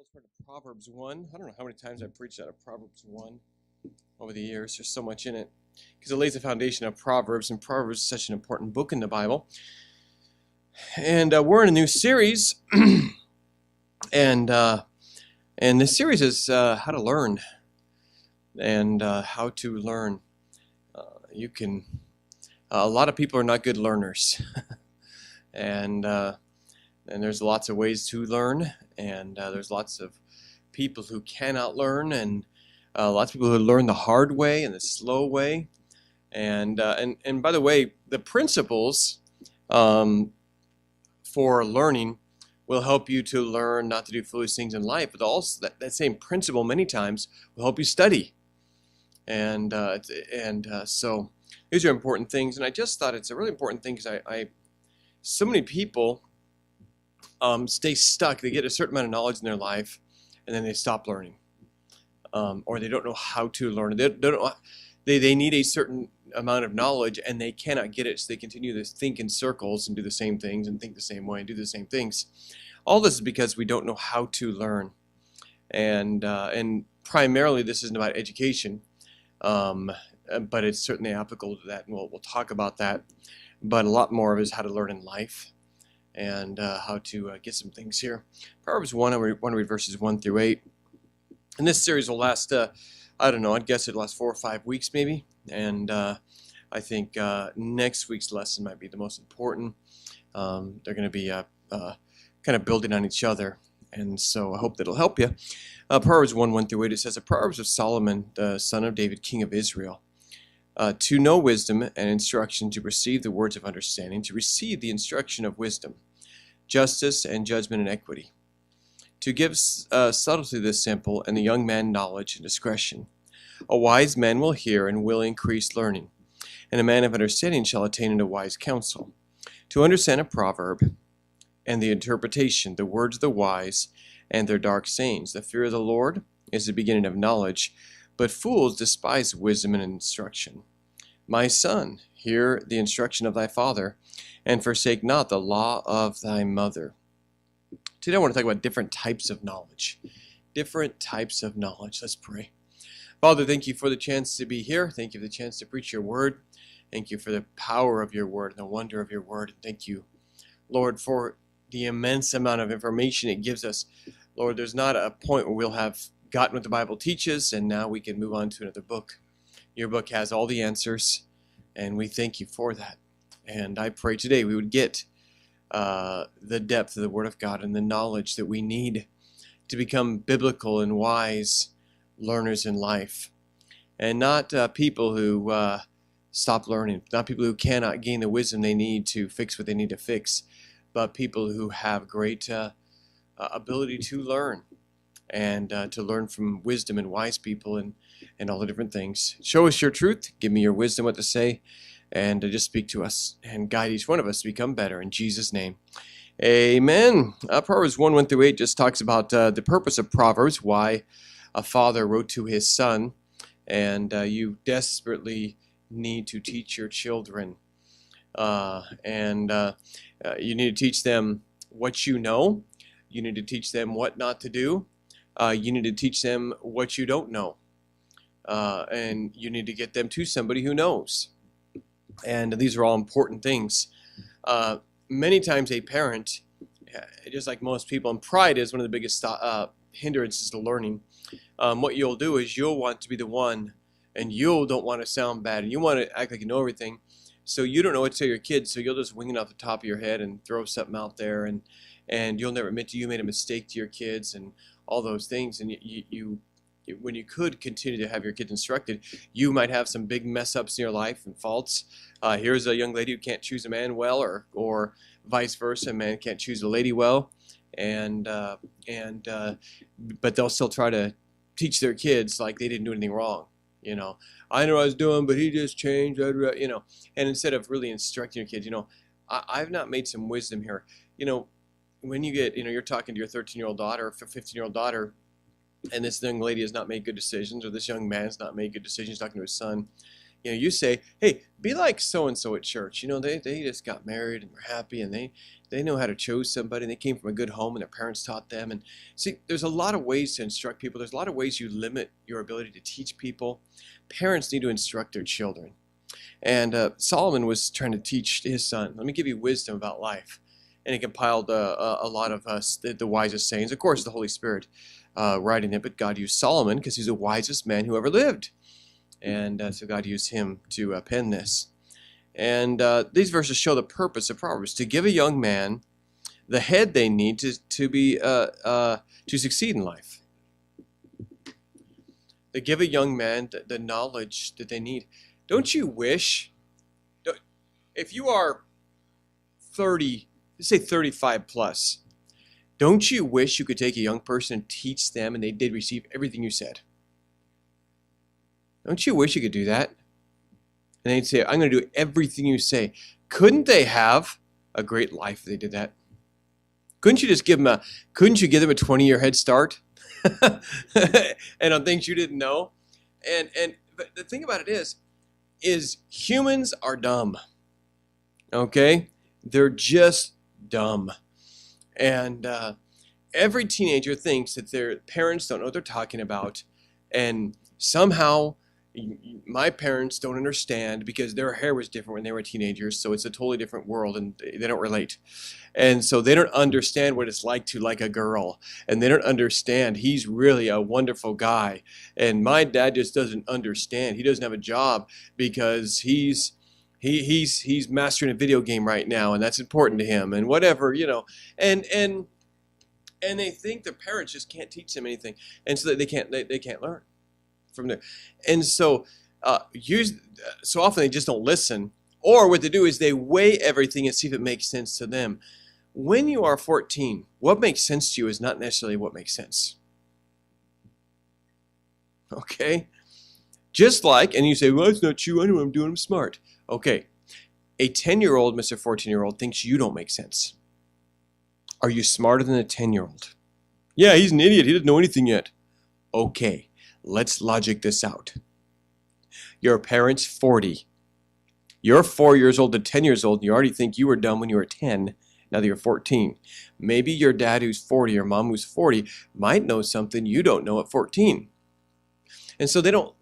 Bibles part of Proverbs 1. I don't know how many times I've preached out of Proverbs 1 over the years. There's so much in it because it lays the foundation of Proverbs, and Proverbs is such an important book in the Bible. And we're in a new series, and this series is how to learn and how to learn. A lot of people are not good learners, and there's lots of ways to learn, and there's lots of people who cannot learn, and lots of people who learn the hard way and the slow way. And by the way, the principles for learning will help you to learn not to do foolish things in life, but also that same principle many times will help you study. And so these are important things, and I just thought it's a really important thing because so many people stay stuck. They get a certain amount of knowledge in their life, and then they stop learning, or they don't know how to learn. They need a certain amount of knowledge, and they cannot get it, so they continue to think in circles and do the same things and think the same way and do the same things. All this is because we don't know how to learn, and primarily this isn't about education, but it's certainly applicable to that, and we'll talk about that. But a lot more of it is how to learn in life, and how to get some things here. Proverbs 1, I want to read verses 1 through 8. And this series will last, I don't know, I'd guess it'll last 4 or 5 weeks maybe. And I think next week's lesson might be the most important. They're going to be kind of building on each other. And so I hope that'll help you. Proverbs 1, 1 through 8, it says, "The Proverbs of Solomon, the son of David, king of Israel. To know wisdom and instruction, to perceive the words of understanding, to receive the instruction of wisdom, justice and judgment and equity, to give subtlety to the simple, and the young man knowledge and discretion. A wise man will hear and will increase learning, and a man of understanding shall attain unto wise counsel. To understand a proverb and the interpretation, the words of the wise and their dark sayings. The fear of the Lord is the beginning of knowledge, but fools despise wisdom and instruction. My son, hear the instruction of thy father, and forsake not the law of thy mother." Today I want to talk about different types of knowledge. Different types of knowledge. Let's pray. Father, thank you for the chance to be here. Thank you for the chance to preach your word. Thank you for the power of your word and the wonder of your word. And thank you, Lord, for the immense amount of information it gives us. Lord, there's not a point where we'll have gotten what the Bible teaches, and now we can move on to another book. Your book has all the answers, and we thank you for that. And I pray today we would get the depth of the Word of God and the knowledge that we need to become biblical and wise learners in life, and not people who stop learning, not people who cannot gain the wisdom they need to fix what they need to fix, but people who have great ability to learn, and to learn from wisdom and wise people and all the different things. Show us your truth. Give me your wisdom, what to say, and just speak to us and guide each one of us to become better. In Jesus' name, amen. Proverbs 1, 1 through 8 just talks about the purpose of Proverbs, why a father wrote to his son, and you desperately need to teach your children. You need to teach them what you know. You need to teach them what not to do. You need to teach them what you don't know. And you need to get them to somebody who knows. And these are all important things. Many times a parent, just like most people, and pride is one of the biggest hindrances to learning. What you'll do is you'll want to be the one, and you don't want to sound bad, and you want to act like you know everything. So you don't know what to tell your kids, so you'll just wing it off the top of your head and throw something out there, and you'll never admit you made a mistake to your kids and all those things. And you when you could continue to have your kids instructed, you might have some big mess ups in your life and faults. Here's a young lady who can't choose a man well, or vice versa, a man can't choose a lady well, but they'll still try to teach their kids like they didn't do anything wrong. I know what I was doing, but he just changed. And instead of really instructing your kids, I've not made some wisdom here. When you get, you're talking to your 13-year-old daughter or 15-year-old daughter, and this young lady has not made good decisions, or this young man has not made good decisions talking to his son, You say, hey, be like so-and-so at church. They just got married and they're happy and they know how to choose somebody and they came from a good home and their parents taught them. And see, there's a lot of ways to instruct people. There's a lot of ways you limit your ability to teach people. Parents need to instruct their children. And Solomon was trying to teach his son, let me give you wisdom about life. And he compiled a lot of the wisest sayings. Of course, the Holy Spirit writing it, but God used Solomon because he's the wisest man who ever lived. And so God used him to pen this. And these verses show the purpose of Proverbs, to give a young man the head they need to succeed in life. To give a young man the knowledge that they need. Don't you wish, if you are 30, let's say 35 plus, don't you wish you could take a young person and teach them and they did receive everything you said? Don't you wish you could do that? And they'd say, I'm going to do everything you say. Couldn't they have a great life if they did that? Couldn't you give them a 20-year head start? And on things you didn't know? But the thing about it is humans are dumb. Okay? They're just dumb. And every teenager thinks that their parents don't know what they're talking about. And somehow my parents don't understand because their hair was different when they were teenagers, so it's a totally different world and they don't relate. And so they don't understand what it's like to like a girl, and they don't understand he's really a wonderful guy. And my dad just doesn't understand. He doesn't have a job because he's mastering a video game right now, and that's important to him, and whatever, and they think their parents just can't teach them anything, and so they can't learn from there. And so so often they just don't listen, or what they do is they weigh everything and see if it makes sense to them. When you are 14, what makes sense to you is not necessarily what makes sense. Okay? Just like, and you say, well, that's not true, I know what I'm doing, I'm smart. Okay, a 10-year-old, Mr. 14-year-old thinks you don't make sense. Are you smarter than a 10-year-old? Yeah, he's an idiot, he doesn't know anything yet. Okay. Let's logic this out. Your parent's 40. You're 4 years old to 10 years old, and you already think you were dumb when you were 10, now that you're 14. Maybe your dad who's 40 or mom who's 40 might know something you don't know at 14. And so they don't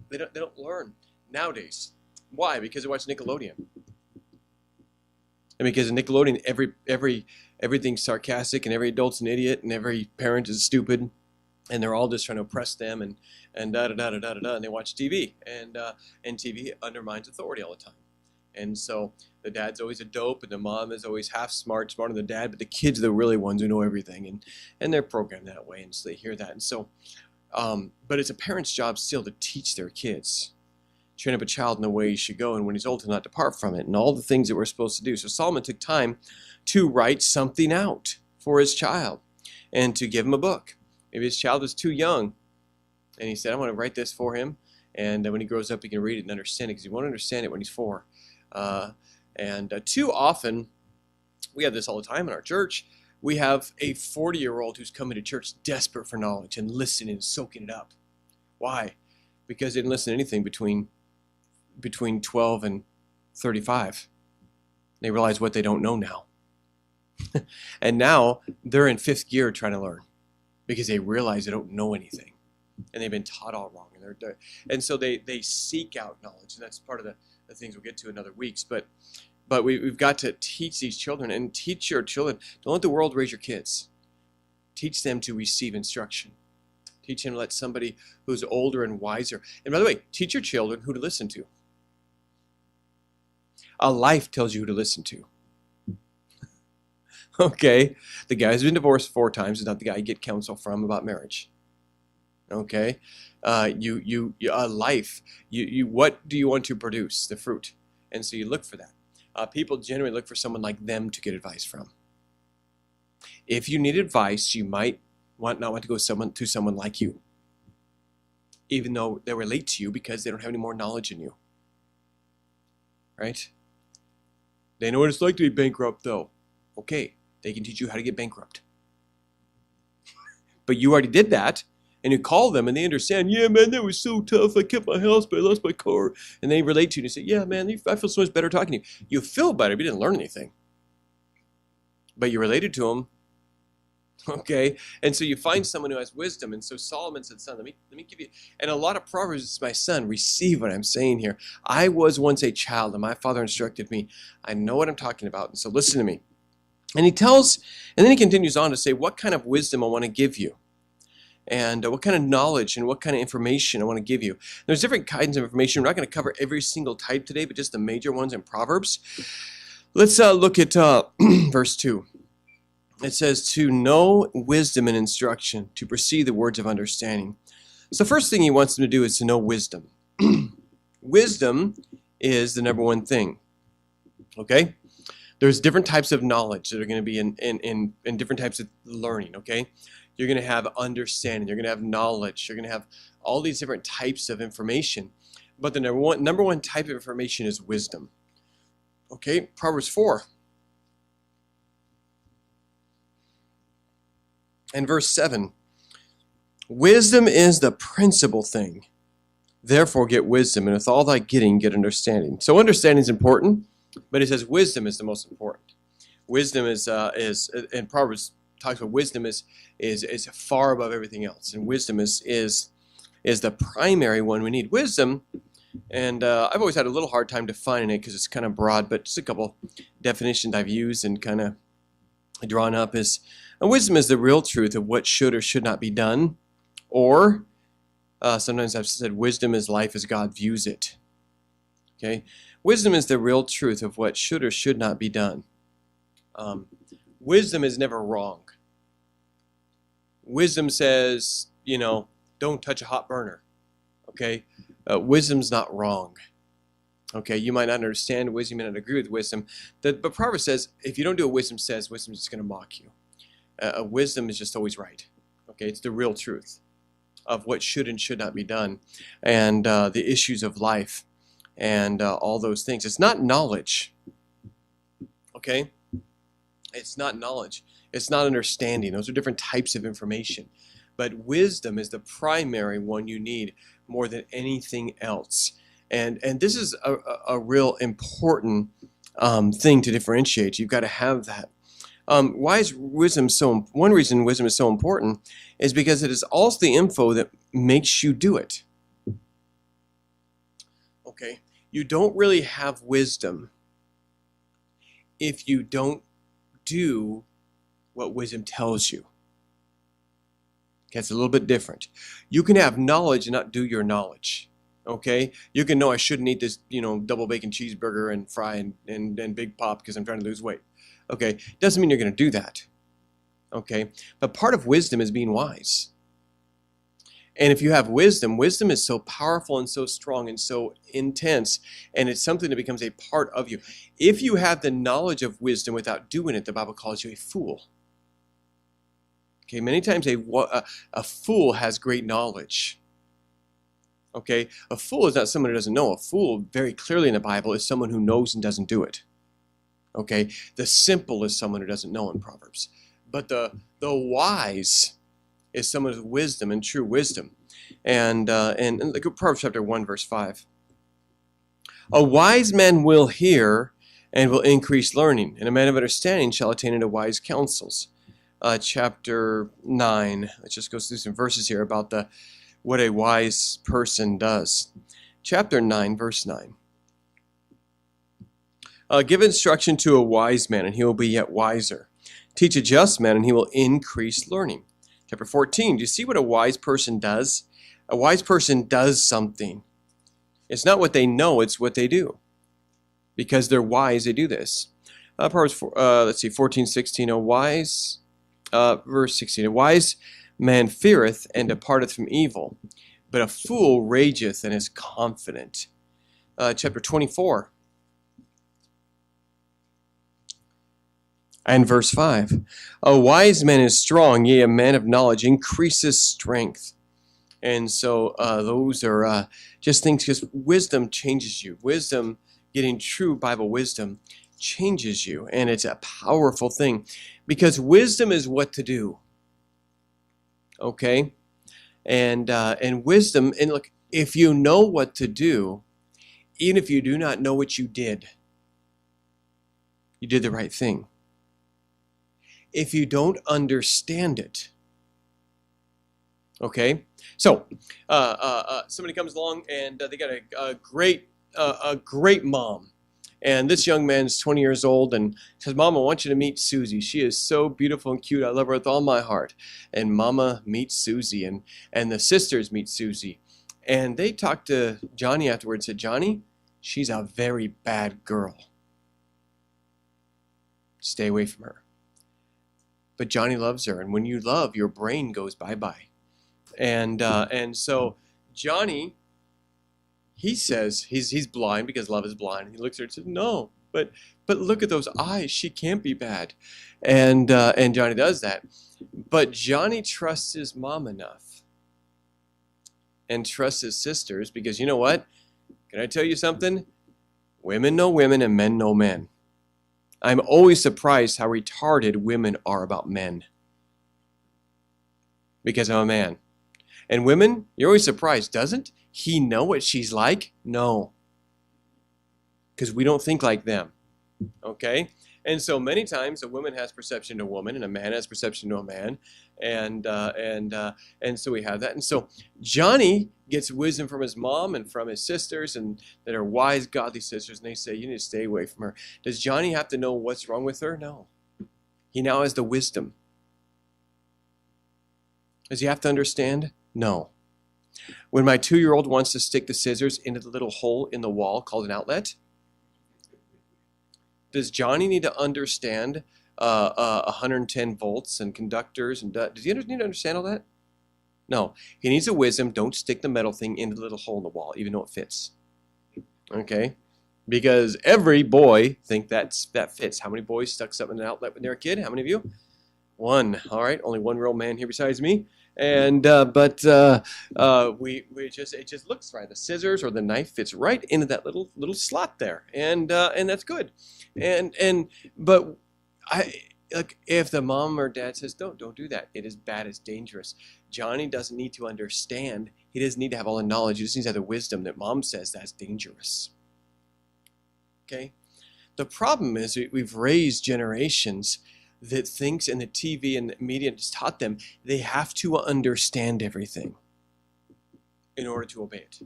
learn nowadays. Why? Because they watch Nickelodeon. And because in Nickelodeon, everything's sarcastic, and every adult's an idiot, and every parent is stupid. And they're all just trying to oppress them and and they watch TV, and TV undermines authority all the time. And so the dad's always a dope, and the mom is always half smart, smarter than the dad, but the kids are the really ones who know everything, and they're programmed that way, and so they hear that. And so, but it's a parent's job still to teach their kids, train up a child in the way he should go, and when he's old, to not depart from it, and all the things that we're supposed to do. So Solomon took time to write something out for his child and to give him a book. Maybe his child was too young, and he said, I want to write this for him, and when he grows up, he can read it and understand it, because he won't understand it when he's 4. Too often, we have this all the time in our church, we have a 40-year-old who's coming to church desperate for knowledge and listening and soaking it up. Why? Because they didn't listen to anything between 12 and 35. They realize what they don't know now. And now, they're in 5th gear trying to learn, because they realize they don't know anything, and they've been taught all wrong, and so they seek out knowledge, and that's part of the things we'll get to in other weeks. But we've got to teach these children, and teach your children. Don't let the world raise your kids. Teach them to receive instruction. Teach them to let somebody who's older and wiser. And by the way, teach your children who to listen to. A life tells you who to listen to. Okay, the guy who's been divorced 4 times is not the guy you get counsel from about marriage. Okay, a life. What do you want to produce? The fruit, and so you look for that. People generally look for someone like them to get advice from. If you need advice, you might not want to go to someone like you, even though they relate to you because they don't have any more knowledge than you. Right? They know what it's like to be bankrupt, though. Okay. They can teach you how to get bankrupt. But you already did that. And you call them and they understand, yeah, man, that was so tough. I kept my house, but I lost my car. And they relate to you and say, yeah, man, I feel so much better talking to you. You feel better, but you didn't learn anything. But you related to them. Okay, and so you find someone who has wisdom. And so Solomon said, son, let me give you, and a lot of Proverbs, it's my son, receive what I'm saying here. I was once a child and my father instructed me. I know what I'm talking about. And so listen to me. And and then he continues on to say, what kind of wisdom I want to give you. And what kind of knowledge and what kind of information I want to give you. There's different kinds of information. We're not going to cover every single type today, but just the major ones in Proverbs. Let's look at verse 2. It says, to know wisdom and instruction, to perceive the words of understanding. So the first thing he wants them to do is to know wisdom. Wisdom is the number one thing. Okay? There's different types of knowledge that are going to be in different types of learning, okay? You're going to have understanding. You're going to have knowledge. You're going to have all these different types of information. But the number one type of information is wisdom. Okay, Proverbs 4. And verse 7. Wisdom is the principal thing. Therefore get wisdom, and with all thy getting, get understanding. So understanding is important, but it says wisdom is the most important. Wisdom is in Proverbs talks about wisdom is far above everything else, and wisdom is the primary one we need. Wisdom, and I've always had a little hard time defining it because it's kind of broad, but just a couple definitions I've used and kind of drawn up is wisdom is the real truth of what should or should not be done, or sometimes I've said wisdom is life as God views it. Okay, wisdom is the real truth of what should or should not be done. Wisdom is never wrong. Wisdom says, don't touch a hot burner. Okay? Wisdom's not wrong. Okay? You might not understand wisdom, you might not agree with wisdom. But Proverbs says, if you don't do what wisdom says, wisdom's just going to mock you. Wisdom is just always right. Okay? It's the real truth of what should and should not be done. And the issues of life. And all those things. It's not knowledge. Okay? It's not knowledge. It's not understanding. Those are different types of information. But wisdom is the primary one you need more than anything else. And this is a real important thing to differentiate. You've got to have that. Why is wisdom so? One reason wisdom is so important is because it is also the info that makes you do it. Okay? You don't really have wisdom if you don't do what wisdom tells you. Okay, it's a little bit different. You can have knowledge and not do your knowledge. Okay? You can know I shouldn't eat this, double bacon cheeseburger and fry and Big Pop because I'm trying to lose weight. Okay? Doesn't mean you're going to do that. Okay? But part of wisdom is being wise. And if you have wisdom, wisdom is so powerful and so strong and so intense, and it's something that becomes a part of you. If you have the knowledge of wisdom without doing it, the Bible calls you a fool. Okay, many times a fool has great knowledge. Okay, a fool is not someone who doesn't know. A fool, very clearly in the Bible, is someone who knows and doesn't do it. Okay, the simple is someone who doesn't know in Proverbs. But the wise is someone with wisdom and true wisdom. And look at Proverbs chapter 1, verse 5. A wise man will hear and will increase learning, and a man of understanding shall attain unto wise counsels. Chapter 9, let's just go through some verses here about what a wise person does. Chapter 9, verse 9. Give instruction to a wise man, and he will be yet wiser. Teach a just man, and he will increase learning. Chapter 14, do you see what a wise person does? A wise person does something. It's not what they know, it's what they do. Because they're wise, they do this. Proverbs 14:16, verse 16, a wise man feareth and departeth from evil, but a fool rageth and is confident. Chapter 24. And verse 5, a wise man is strong, yea, a man of knowledge increases strength. And so those are just things, because wisdom changes you. Wisdom, getting true Bible wisdom, changes you. And it's a powerful thing, because wisdom is what to do. Okay? and wisdom. And look, if you know what to do, even if you do not know what you did the right thing. If you don't understand it, okay? So somebody comes along and they got a great mom. And this young man's 20 years old and says, Mom, I want you to meet Susie. She is so beautiful and cute. I love her with all my heart. And Mama meets Susie, and the sisters meet Susie. And they talked to Johnny afterwards and said, Johnny, she's a very bad girl. Stay away from her. But Johnny loves her. And when you love, your brain goes bye-bye. And so Johnny, he says he's blind because love is blind. And he looks at her and says, no, but look at those eyes. She can't be bad. And Johnny does that. But Johnny trusts his mom enough and trusts his sisters because you know what? Can I tell you something? Women know women and men know men. I'm always surprised how retarded women are about men because I'm a man. And women, you're always surprised. Doesn't he know what she's like? No. Because we don't think like them. Okay? And so many times a woman has perception to a woman and a man has perception to a man. And so we have that. And so Johnny gets wisdom from his mom and from his sisters and that are wise, godly sisters. And they say, you need to stay away from her. Does Johnny have to know what's wrong with her? No. He now has the wisdom. Does he have to understand? No. When my 2-year-old wants to stick the scissors into the little hole in the wall called an outlet, does Johnny need to understand 110 volts and conductors? And does he need to understand all that? No. He needs a wisdom. Don't stick the metal thing into the little hole in the wall, even though it fits. Okay? Because every boy thinks that fits. How many boys stuck something in an outlet when they were a kid? How many of you? One. All right. Only one real man here besides me. And it just looks right. The scissors or the knife fits right into that little slot there, and that's good. But if the mom or dad says don't do that, it is bad, it's dangerous. Johnny doesn't need to understand. He doesn't need to have all the knowledge. He just needs to have the wisdom that mom says that's dangerous. Okay. The problem is we've raised generations that thinks, and the TV and the media has taught them, they have to understand everything in order to obey it.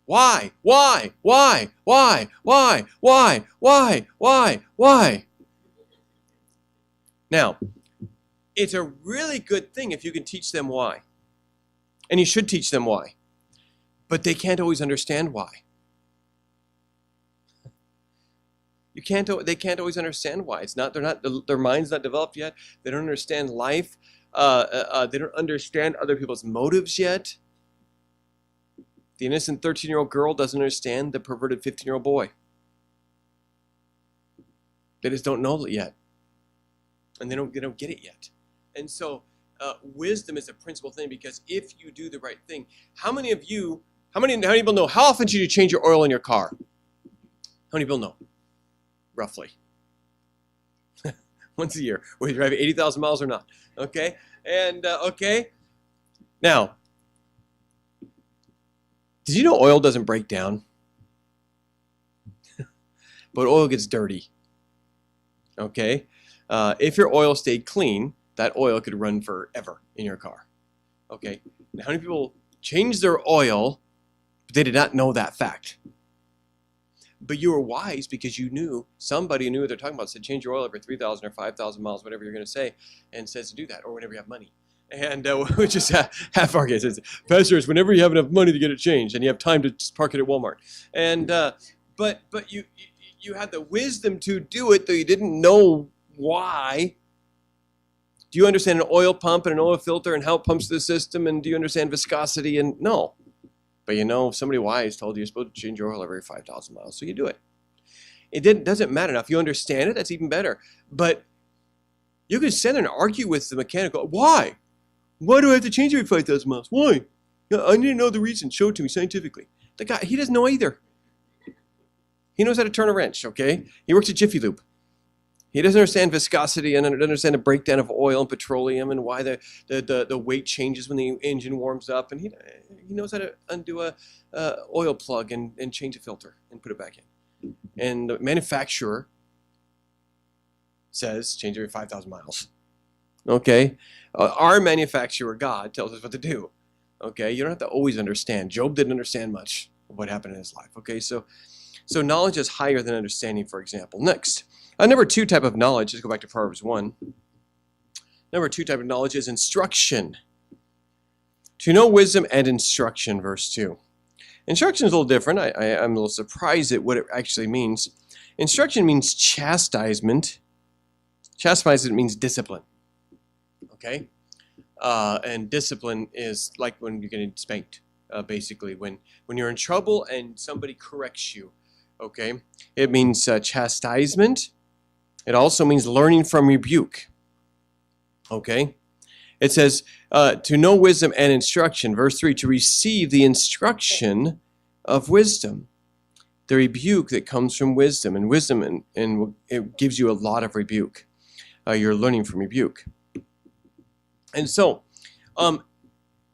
Why? Now, it's a really good thing if you can teach them why. And you should teach them why. But they can't always understand why. They can't always understand why. Their mind's not developed yet. They don't understand life. They don't understand other people's motives yet. The innocent 13-year-old girl doesn't understand the perverted 15-year-old boy. They just don't know it yet. And they don't get it yet. And so wisdom is a principal thing because if you do the right thing, how many people know how often should you change your oil in your car? How many people know? Roughly. Once a year. Whether you drive 80,000 miles or not. Okay? And, okay? Now, did you know oil doesn't break down? But oil gets dirty. Okay? If your oil stayed clean, that oil could run forever in your car. Okay? Now, how many people change their oil, but they did not know that fact? But you were wise because you knew, somebody knew what they're talking about, said change your oil every 3,000 or 5,000 miles, whatever you're going to say, and says to do that, or whenever you have money. And which is half our case. Pastor, it's whenever you have enough money to get it changed and you have time to park it at Walmart. And but you had the wisdom to do it, though you didn't know why. Do you understand an oil pump and an oil filter and how it pumps the system? And do you understand viscosity? And no. But if somebody wise told you you're supposed to change your oil every 5,000 miles, so you do it. It doesn't matter. Now, if you understand it, that's even better. But you can sit there and argue with the mechanic. Why? Why do I have to change every 5,000 miles? Why? I need to know the reason. Show it to me scientifically. The guy, he doesn't know either. He knows how to turn a wrench, okay? He works at Jiffy Lube. He doesn't understand viscosity and doesn't understand the breakdown of oil and petroleum and why the weight changes when the engine warms up. And he knows how to undo a oil plug and change a filter and put it back in. And the manufacturer says change every 5,000 miles. Okay? Our manufacturer, God, tells us what to do. Okay? You don't have to always understand. Job didn't understand much of what happened in his life. Okay? So knowledge is higher than understanding, for example. Next. Number 2 type of knowledge, let's go back to Proverbs 1. Number 2 type of knowledge is instruction. To know wisdom and instruction, verse 2. Instruction is a little different. I'm a little surprised at what it actually means. Instruction means chastisement. Chastisement means discipline. Okay? And discipline is like when you're getting spanked, basically. When you're in trouble and somebody corrects you. Okay? It means chastisement. It also means learning from rebuke. Okay? It says, to know wisdom and instruction. Verse 3, to receive the instruction of wisdom. The rebuke that comes from wisdom. And wisdom, and it gives you a lot of rebuke. You're learning from rebuke. And so,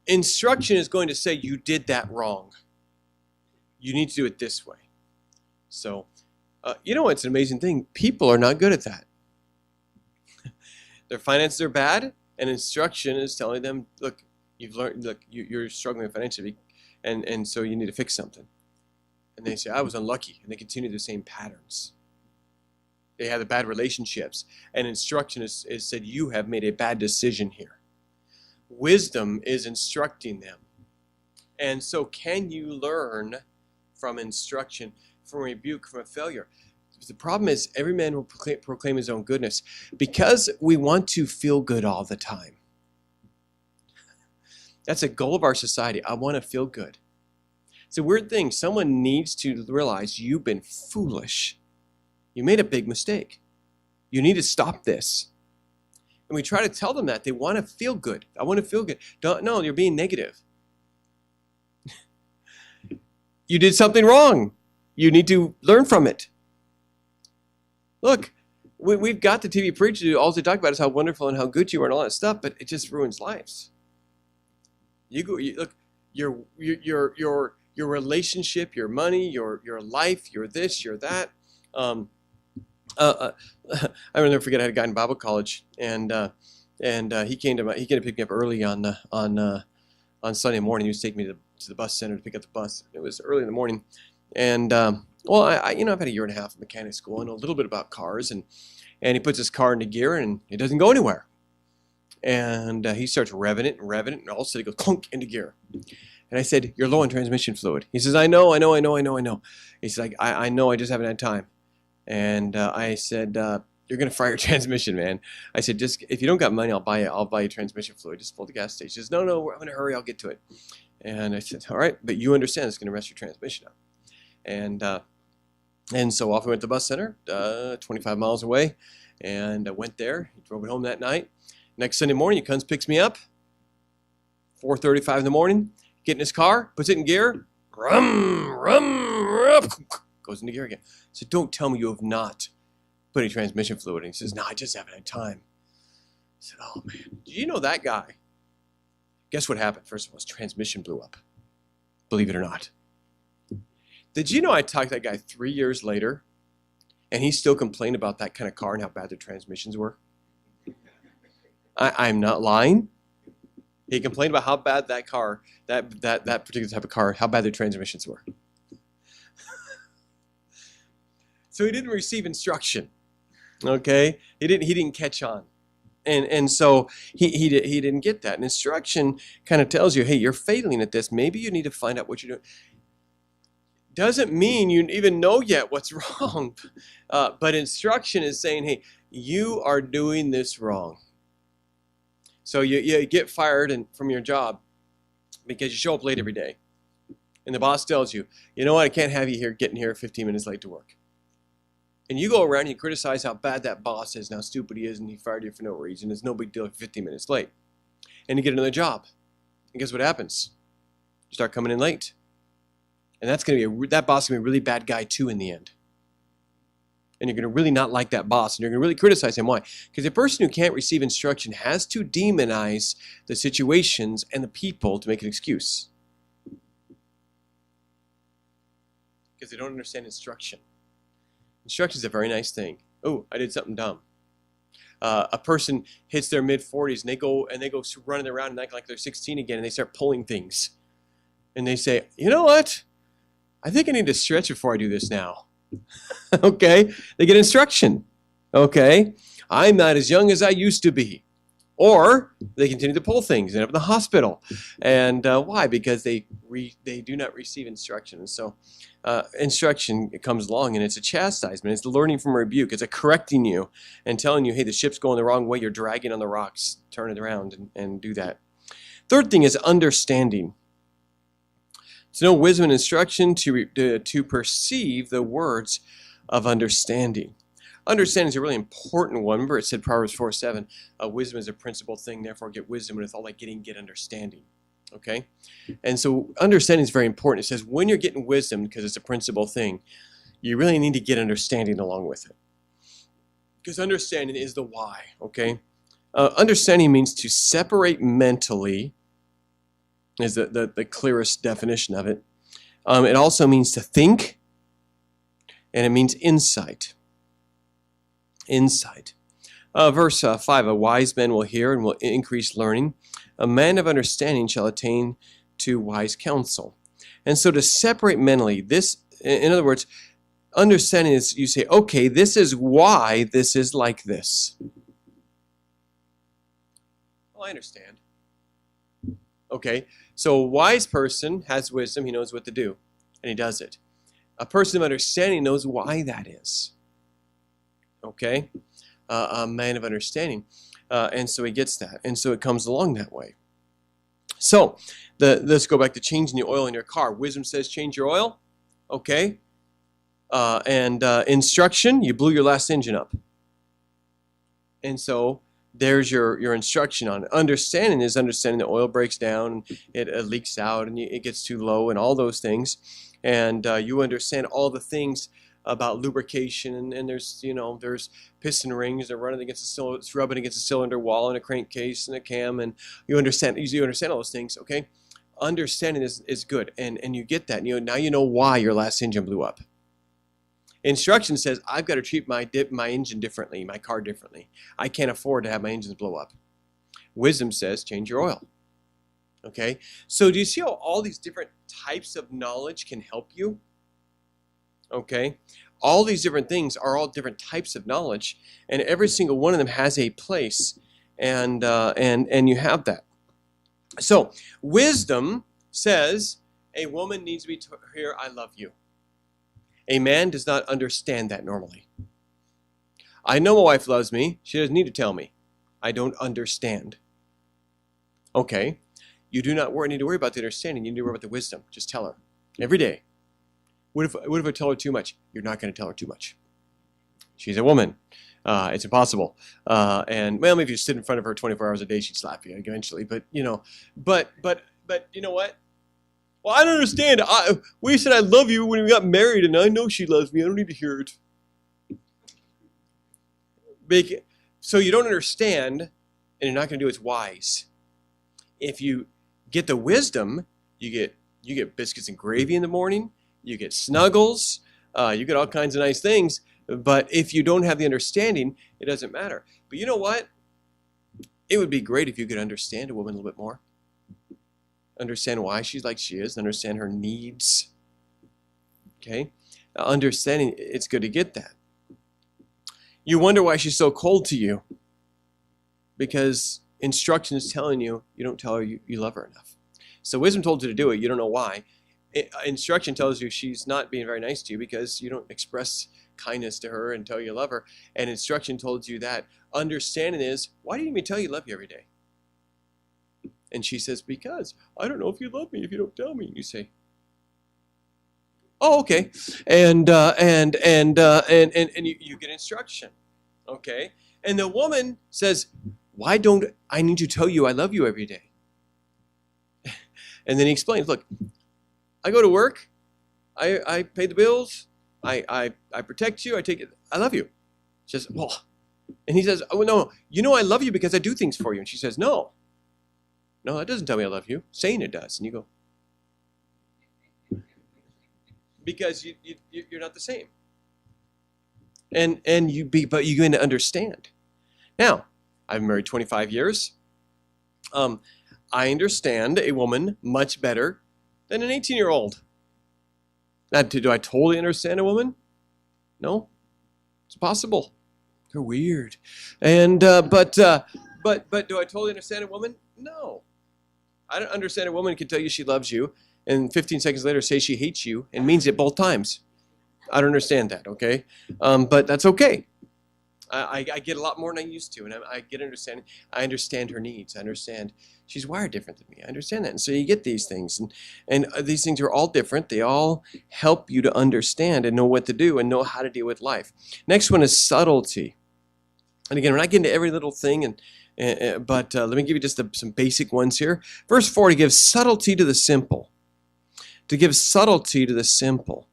instruction is going to say you did that wrong. You need to do it this way. So, it's an amazing thing. People are not good at that. Their finances are bad, and instruction is telling them, look, you're struggling financially, and so you need to fix something. And they say, I was unlucky, and they continue the same patterns. They have the bad relationships, and instruction is said, you have made a bad decision here. Wisdom is instructing them. And so can you learn from instruction, from rebuke, from a failure? The problem is every man will proclaim his own goodness because we want to feel good all the time. That's a goal of our society. I want to feel good. It's a weird thing. Someone needs to realize you've been foolish. You made a big mistake. You need to stop this. And we try to tell them that. They want to feel good. I want to feel good. No, you're being negative. You did something wrong. You need to learn from it. Look, we've got the TV preachers who all they talk about is how wonderful and how good you are and all that stuff, but it just ruins lives. Look, your relationship, your money, your life, your this, your that. I will never forget. I had a guy in Bible college, and he came to pick me up early on Sunday morning. He was taking me to the bus center to pick up the bus. It was early in the morning, and I've had a year and a half of mechanic school and a little bit about cars, and he puts his car into gear and it doesn't go anywhere, and he starts revving it, and all of a sudden it goes clunk into gear. And I said, "You're low on transmission fluid." He says, "I know." He said, "I know. I just haven't had time." And I said, "You're gonna fry your transmission, man." I said, "Just if you don't got money, I'll buy you transmission fluid. Just pull the gas station." He says, "No, I'm in a hurry. I'll get to it." And I said, "All right, but you understand it's gonna mess your transmission up." And so off we went to the bus center, 25 miles away, and I went there. He drove it home that night. Next Sunday morning, he comes, picks me up, 4:35 in the morning, get in his car, puts it in gear, goes into gear again. I said, "Don't tell me you have not put any transmission fluid in." He says, "No, I just haven't had time." I said, "Oh, man, do you know that guy?" Guess what happened? First of all, his transmission blew up. Believe it or not. Did you know I talked to that guy 3 years later, and he still complained about that kind of car and how bad their transmissions were? I'm not lying. He complained about how bad that car, that particular type of car, how bad their transmissions were. So he didn't receive instruction. Okay, he didn't catch on, and so he didn't get that. And instruction kind of tells you, hey, you're failing at this. Maybe you need to find out what you're doing. Doesn't mean you even know yet what's wrong, but instruction is saying, hey, you are doing this wrong. So you get fired from your job because you show up late every day, and the boss tells you, you know what, I can't have you here getting here 15 minutes late to work. And you go around and you criticize how bad that boss is and how stupid he is, and he fired you for no reason. It's no big deal if 15 minutes late. And you get another job. And guess what happens? You start coming in late. And that boss is going to be a really bad guy too in the end. And you're going to really not like that boss, and you're going to really criticize him. Why? Because a person who can't receive instruction has to demonize the situations and the people to make an excuse. Because they don't understand instruction. Instruction is a very nice thing. Oh, I did something dumb. A person hits their mid-40s and they go running around and act like they're 16 again, and they start pulling things. And they say, you know what? I think I need to stretch before I do this now. Okay? They get instruction. Okay? I'm not as young as I used to be. Or they continue to pull things and end up in the hospital. And why? Because they do not receive instruction. And so instruction comes along, and it's a chastisement. It's learning from a rebuke. It's a correcting you and telling you, hey, the ship's going the wrong way. You're dragging on the rocks. Turn it around and do that. Third thing is understanding. To know wisdom and instruction, to perceive the words of understanding. Understanding is a really important one. Remember, it said Proverbs 4:7, wisdom is a principal thing, therefore get wisdom, and with all that getting, get understanding. Okay? And so understanding is very important. It says when you're getting wisdom, because it's a principal thing, you really need to get understanding along with it. Because understanding is the why, okay? Understanding means to separate mentally, is the clearest definition of it. It also means to think, and it means insight. Insight. Verse 5, a wise man will hear and will increase learning. A man of understanding shall attain to wise counsel. And so to separate mentally, this, in other words, understanding is you say, okay, this is why this is like this. Well, I understand. Okay, so a wise person has wisdom, he knows what to do, and he does it. A person of understanding knows why that is. Okay, a man of understanding, and so he gets that, and so it comes along that way. So, let's go back to changing the oil in your car. Wisdom says change your oil, okay, and instruction, you blew your last engine up. And so there's your instruction on it. Understanding is understanding the oil breaks down, it leaks out, and it gets too low, and all those things. And you understand all the things about lubrication, and there's piston rings that are running against the cylinder, it's rubbing against a cylinder wall and a crankcase and a cam, and you understand all those things. Okay, understanding is good, and you get that. Now you know why your last engine blew up. Instruction says I've got to treat my engine differently, my car differently. I can't afford to have my engines blow up. Wisdom says change your oil. Okay, so do you see how all these different types of knowledge can help you? Okay, all these different things are all different types of knowledge, and every single one of them has a place, and you have that. So wisdom says a woman needs to be hear I love you. A man does not understand that normally. I know my wife loves me. She doesn't need to tell me. I don't understand. Okay, you do not need to worry about the understanding. You need to worry about the wisdom. Just tell her every day. What if I tell her too much? You're not going to tell her too much. She's a woman. It's impossible. And well, maybe if you stood in front of her 24 hours a day, she'd slap you eventually. But you know what? Well, I don't understand. We said I love you when we got married, and I know she loves me. I don't need to hear it. So you don't understand, and you're not going to do what's wise. If you get the wisdom, you get biscuits and gravy in the morning. You get snuggles. You get all kinds of nice things. But if you don't have the understanding, it doesn't matter. But you know what? It would be great if you could understand a woman a little bit more. Understand why she's like she is. Understand her needs. Okay? Understanding, it's good to get that. You wonder why she's so cold to you. Because instruction is telling you, you don't tell her you love her enough. So wisdom told you to do it. You don't know why. Instruction tells you she's not being very nice to you because you don't express kindness to her and tell you love her. And instruction told you that. Understanding is, why do you even tell you love you every day? And she says, because I don't know if you love me if you don't tell me. And you say, oh, okay. And you get instruction. Okay. And the woman says, why don't I need to tell you I love you every day? And then he explains, look, I go to work, I pay the bills, I protect you. I take it. I love you. She says, well, and he says, oh, no, you know I love you because I do things for you. And she says, no, that doesn't tell me I love you. Saying it does. And you go, because you're not the same. But you're going to understand. Now, I've been married 25 years. I understand a woman much better than an 18-year-old. Now, do I totally understand a woman? No, it's possible. They're weird. And but do I totally understand a woman? No, I don't understand a woman who can tell you she loves you and 15 seconds later say she hates you and means it both times. I don't understand that. Okay, but that's okay. I get a lot more than I used to, and I get understanding. I understand her needs. I understand she's wired different than me. I understand that, and so you get these things, and these things are all different. They all help you to understand and know what to do and know how to deal with life. Next one is subtlety, and again, we're not getting to every little thing, but let me give you just some basic ones here. Verse 4: to give subtlety to the simple. To give subtlety to the simple.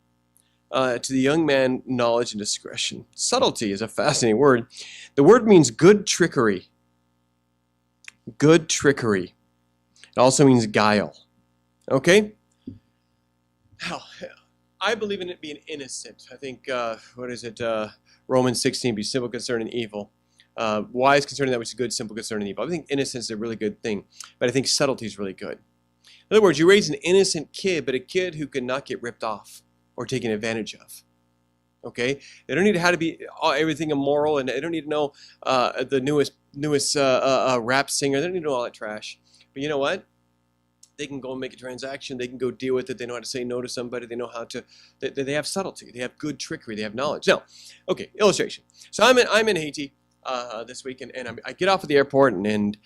To the young man, knowledge and discretion. Subtlety is a fascinating word. The word means good trickery. Good trickery. It also means guile. Okay? Now, I believe in it being innocent. I think, Romans 16, be simple concerning evil. Wise concerning that which is good, simple concerning evil. I think innocence is a really good thing, but I think subtlety is really good. In other words, you raise an innocent kid, but a kid who cannot get ripped off or taken advantage of. Okay? They don't need to be everything immoral, and they don't need to know the newest rap singer. They don't need to know all that trash. But you know what? They can go and make a transaction. They can go deal with it. They know how to say no to somebody. They know how to. They have subtlety. They have good trickery. They have knowledge. Now, okay, illustration. So I'm in Haiti this week, and I get off at the airport, and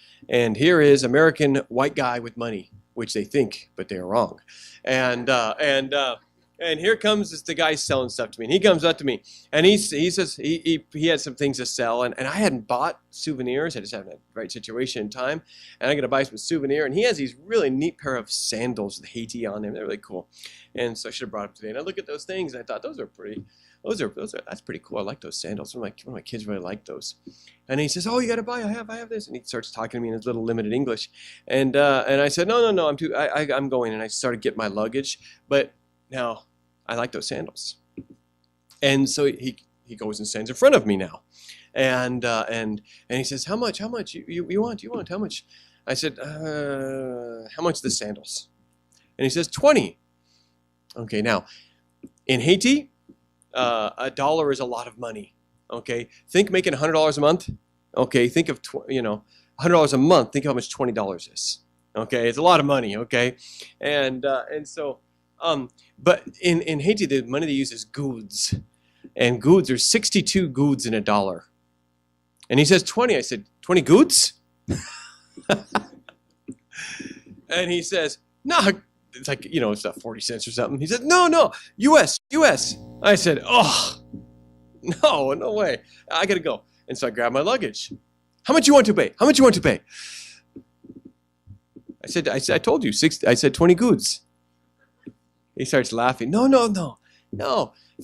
here is American white guy with money, which they think, but they are wrong, And here comes the guy selling stuff to me. And he comes up to me, and he says he had some things to sell, and I hadn't bought souvenirs. I just haven't had the right situation in time. And I got to buy some souvenir. And he has these really neat pair of sandals with Haiti on them. They're really cool. And so I should have brought them today. And I look at those things, and I thought those are pretty. That's pretty cool. I like those sandals. One of my kids really like those. And he says, "Oh, you got to buy. I have this." And he starts talking to me in his little limited English. And I said, "No. I'm going." And I started getting my luggage, but. Now, I like those sandals. And so he goes and stands in front of me now. And he says, how much you want? How much? I said, how much the sandals? And he says, 20. Okay, now, in Haiti, $1 is a lot of money. Okay, think making $100 a month. Okay, think of, $100 a month. Think how much $20 is. Okay, it's a lot of money. Okay, and so, but in Haiti, the money they use is goods, and goods are 62 goods in $1. And he says 20. I said 20 goods, and he says no. It's like it's not 40 cents or something. He said no, U.S. I said no way. I gotta go. And so I grabbed my luggage. How much you want to pay? I told you 60. I said 20 goods. He starts laughing. No.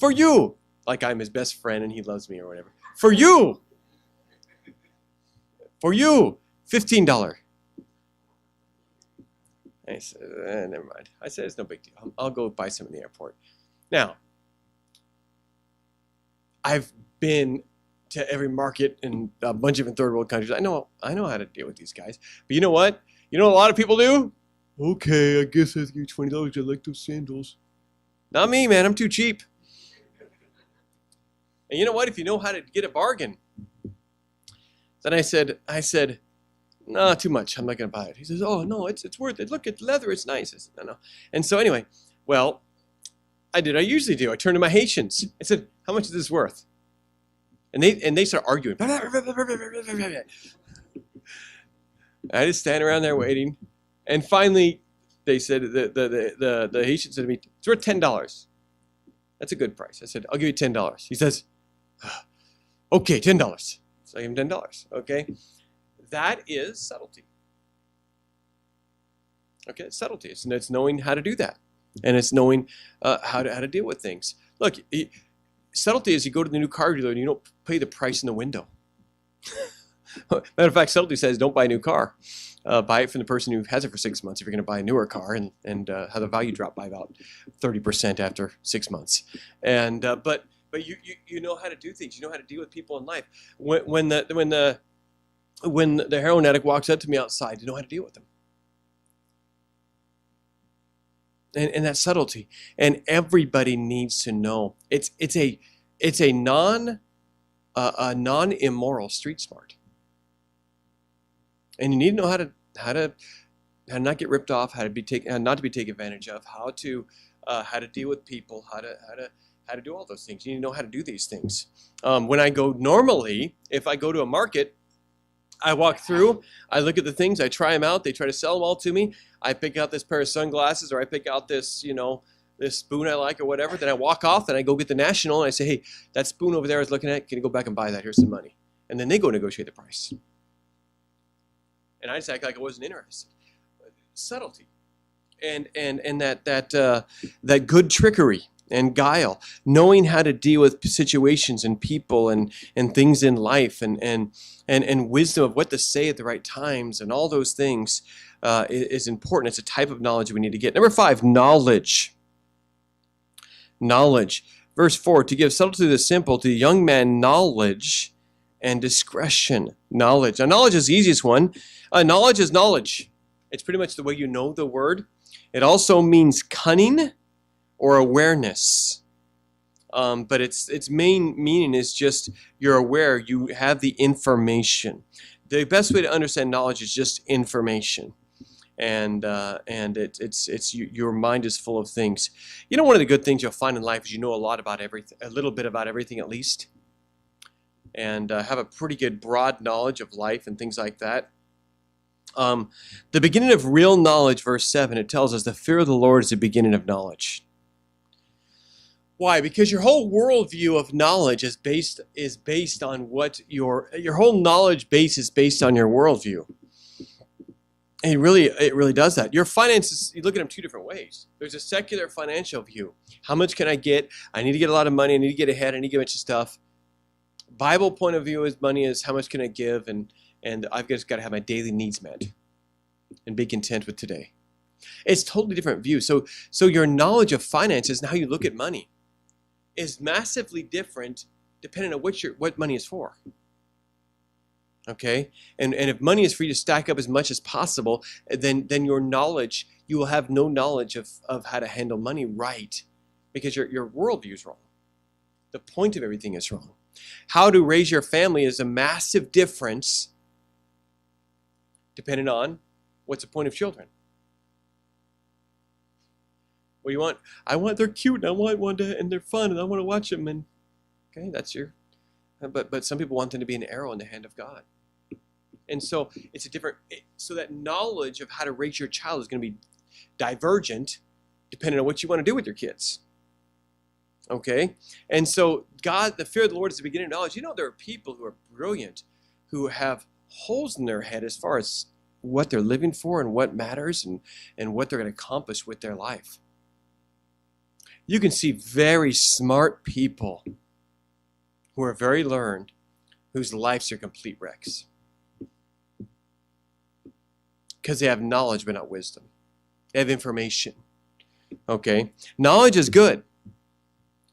For you. Like I'm his best friend and he loves me or whatever. For you. $15. I said, never mind. I said, it's no big deal. I'll go buy some in the airport. Now, I've been to every market in a bunch of third world countries. I know how to deal with these guys. But you know what? You know what a lot of people do? Okay, I guess I have to give you $20. I like those sandals. Not me, man. I'm too cheap. And you know what? If you know how to get a bargain. Then I said, no, too much. I'm not going to buy it. He says, oh, no, it's worth it. Look, it's leather. It's nice. I said, no. And so anyway, well, I did. I usually do. I turned to my Haitians. I said, how much is this worth? And they start arguing. I just stand around there waiting. And finally, they said, the Haitian said to me, it's worth $10. That's a good price. I said, I'll give you $10. He says, okay, $10. So I gave him $10. Okay? That is subtlety. Okay, it's subtlety. It's knowing how to do that. And it's knowing how to deal with things. Look, subtlety is you go to the new car dealer and you don't pay the price in the window. Matter of fact, subtlety says don't buy a new car. Buy it from the person who has it for 6 months if you're going to buy a newer car, and have the value drop by about 30% after 6 months. And but you know how to do things. You know how to deal with people in life. When the heroin addict walks up to me outside, you know how to deal with them. And that subtlety. And everybody needs to know. It's a non-immoral street smart. And you need to know how to not get ripped off, how not to be taken advantage of, how to deal with people, how to do all those things. You need to know how to do these things. When I go normally, if I go to a market, I walk through, I look at the things, I try them out, they try to sell them all to me. I pick out this pair of sunglasses, or I pick out this, this spoon I like or whatever. Then I walk off and I go get the National and I say, hey, that spoon over there I was looking at, can you go back and buy that? Here's some money. And then they go negotiate the price. And I just act like I wasn't interested. Subtlety. And that good trickery and guile, knowing how to deal with situations and people and things in life, and wisdom of what to say at the right times, and all those things is important. It's a type of knowledge we need to get. Number 5, knowledge. Knowledge. Verse 4, to give subtlety to the simple, to the young man knowledge and discretion. Knowledge. Now, knowledge is the easiest one. Knowledge is knowledge. It's pretty much the way you know the word. It also means cunning or awareness. But its main meaning is just you're aware, you have the information. The best way to understand knowledge is just information. And it's your mind is full of things. One of the good things you'll find in life is you know a lot about everything, a little bit about everything at least, and have a pretty good broad knowledge of life and things like that. The beginning of real knowledge, verse 7, it tells us the fear of the Lord is the beginning of knowledge. Why? Because your whole worldview of knowledge is based on what your whole knowledge base is based on your worldview. And it really does that. Your finances, you look at them two different ways. There's a secular financial view. How much can I get? I need to get a lot of money. I need to get ahead. I need to get a bunch of stuff. Bible point of view is money is how much can I give, and I've just got to have my daily needs met and be content with today. It's totally different view. So your knowledge of finances and how you look at money is massively different depending on what money is for. Okay? And if money is for you to stack up as much as possible, then your knowledge, you will have no knowledge of how to handle money right, because your worldview is wrong. The point of everything is wrong. How to raise your family is a massive difference depending on what's the point of children. What do you want? I want, they're cute, and I want one to, and they're fun, and I want to watch them, and okay, that's your, but some people want them to be an arrow in the hand of God. And so it's so that knowledge of how to raise your child is going to be divergent depending on what you want to do with your kids. Okay? And so the fear of the Lord is the beginning of knowledge. There are people who are brilliant, who have holes in their head as far as what they're living for and what matters and what they're going to accomplish with their life. You can see very smart people who are very learned, whose lives are complete wrecks. Because they have knowledge but not wisdom. They have information. Okay? Knowledge is good.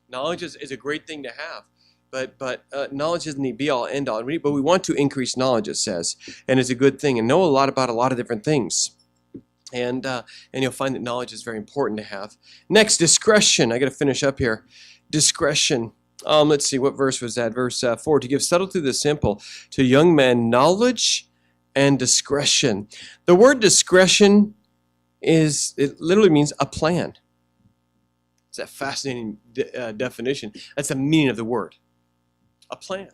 Knowledge is a great thing to have. But knowledge isn't the be-all, end-all. But we want to increase knowledge, it says. And it's a good thing. And know a lot about a lot of different things. And you'll find that knowledge is very important to have. Next, discretion. I got to finish up here. Discretion. Let's see, what verse was that? Verse 4. To give subtlety to the simple, to young men knowledge and discretion. The word discretion it literally means a plan. It's a fascinating definition. That's the meaning of the word. A plan.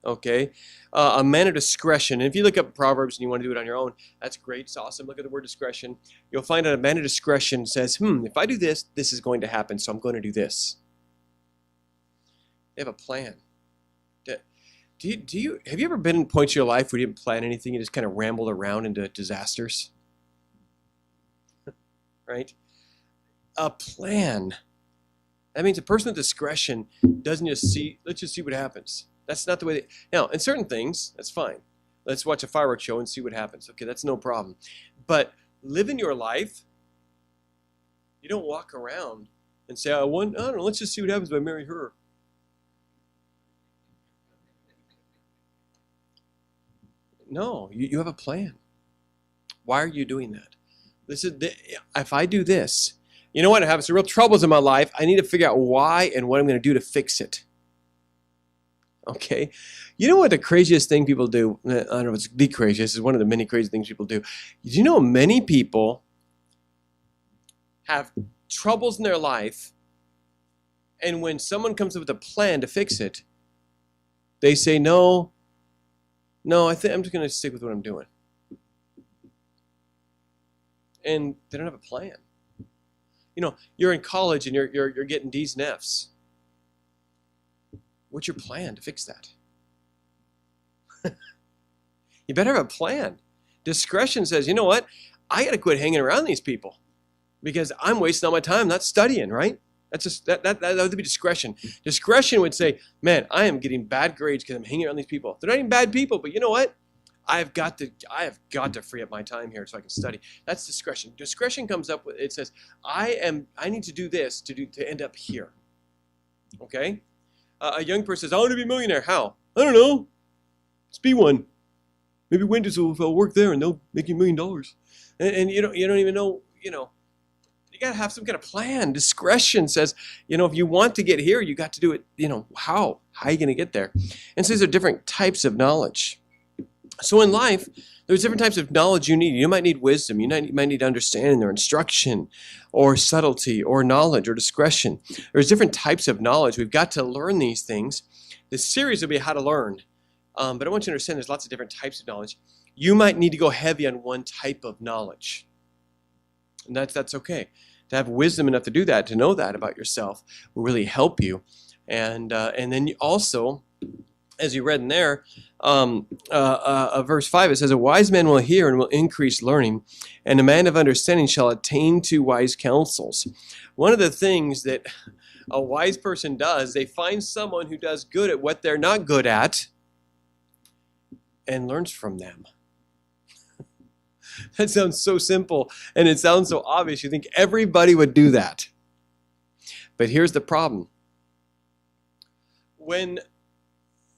Okay? A man of discretion. And if you look up Proverbs and you want to do it on your own, that's great. It's awesome. Look at the word discretion. You'll find that a man of discretion says, if I do this, this is going to happen, so I'm going to do this. They have a plan. Have you ever been in points of your life where you didn't plan anything, you just kind of rambled around into disasters? Right? A plan. That means a person with discretion doesn't just see, let's just see what happens. That's not the way now, in certain things, that's fine. Let's watch a fireworks show and see what happens. Okay, that's no problem. But living your life, you don't walk around and say, I don't know, let's just see what happens if I marry her. No, you have a plan. Why are you doing that? If I do this, you know what? I have some real troubles in my life. I need to figure out why and what I'm going to do to fix it. Okay? You know what the craziest thing people do? I don't know if it's the craziest. It's one of the many crazy things people do. Do you know many people have troubles in their life, and when someone comes up with a plan to fix it, they say, no, I think I'm just going to stick with what I'm doing. And they don't have a plan. You know, you're in college and you're getting D's and F's. What's your plan to fix that? You better have a plan. Discretion says, you know what? I got to quit hanging around these people because I'm wasting all my time not studying, right? That's just that would be discretion. Discretion would say, man, I am getting bad grades because I'm hanging around these people. They're not even bad people, but you know what? I have got to free up my time here so I can study. That's discretion. Discretion comes up with, it says, I need to do this to end up here. Okay? A young person says, I want to be a millionaire. How? I don't know. Let's be one. Maybe Wendy's will work there and they'll make you $1 million. And you don't even know, you got to have some kind of plan. Discretion says, if you want to get here, you got to do it, how? How are you going to get there? And so these are different types of knowledge. So in life, there's different types of knowledge you need. You might need wisdom. You might need understanding or instruction or subtlety or knowledge or discretion. There's different types of knowledge. We've got to learn these things. The series will be how to learn. But I want you to understand there's lots of different types of knowledge. You might need to go heavy on one type of knowledge. And that's okay. To have wisdom enough to do that, to know that about yourself, will really help you. And then you also, as you read in there, verse 5, it says, a wise man will hear and will increase learning, and a man of understanding shall attain to wise counsels. One of the things that a wise person does, they find someone who does good at what they're not good at and learns from them. That sounds so simple, and it sounds so obvious. You think everybody would do that. But here's the problem. When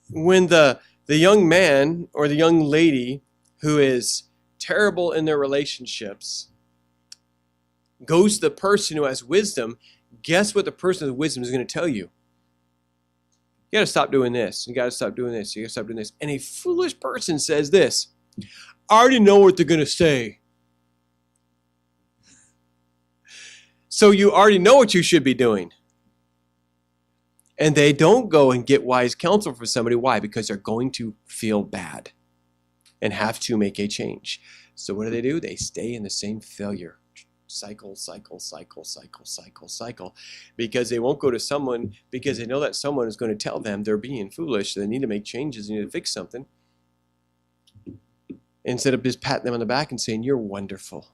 the young man or the young lady who is terrible in their relationships goes to the person who has wisdom, guess what the person with wisdom is going to tell you? You got to stop doing this. You got to stop doing this. You got to stop doing this. And a foolish person says this, I already know what they're going to say. So you already know what you should be doing. And they don't go and get wise counsel from somebody. Why? Because they're going to feel bad and have to make a change. So what do? They stay in the same failure. Cycle. Because they won't go to someone because they know that someone is going to tell them they're being foolish. They need to make changes. They need to fix something. Instead of just patting them on the back and saying, you're wonderful.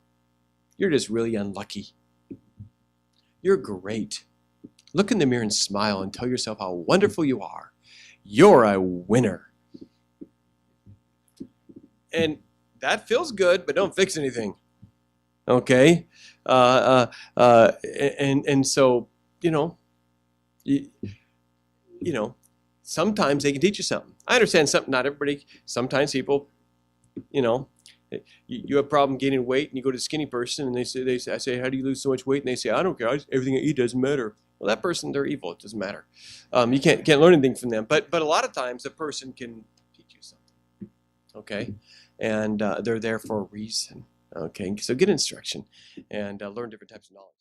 You're just really unlucky. You're great. Look in the mirror and smile and tell yourself how wonderful you are. You're a winner. And that feels good, but don't fix anything. Okay? And so, sometimes they can teach you something. I understand something, not everybody, sometimes people, you have a problem gaining weight and you go to a skinny person and I say, how do you lose so much weight? And they say, I don't care. Everything I eat doesn't matter. Well, that person, they're evil. It doesn't matter. You can't learn anything from them. But a lot of times a person can teach you something. Okay? And they're there for a reason. Okay? So get instruction and learn different types of knowledge.